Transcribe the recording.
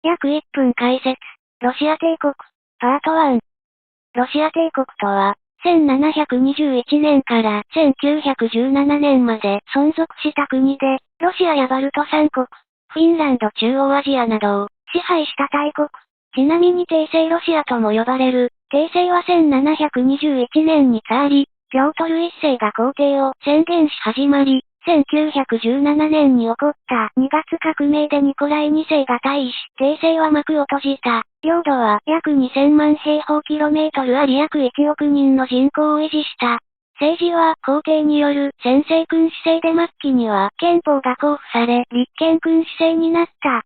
約1分解説。ロシア帝国。パート1。ロシア帝国とは、1721年から1917年まで存続した国で、ロシアやバルト三国、フィンランド中央アジアなどを支配した大国。ちなみに帝政ロシアとも呼ばれる、帝政は1721年にツァーリ、ピョートル一世が皇帝を宣言し始まり、1917年に起こった2月革命でニコライ2世が退位し、帝政は幕を閉じた。領土は約2000万平方キロメートルあり約1億人の人口を維持した。政治は皇帝による専制君主制で末期には憲法が公布され立憲君主制になった。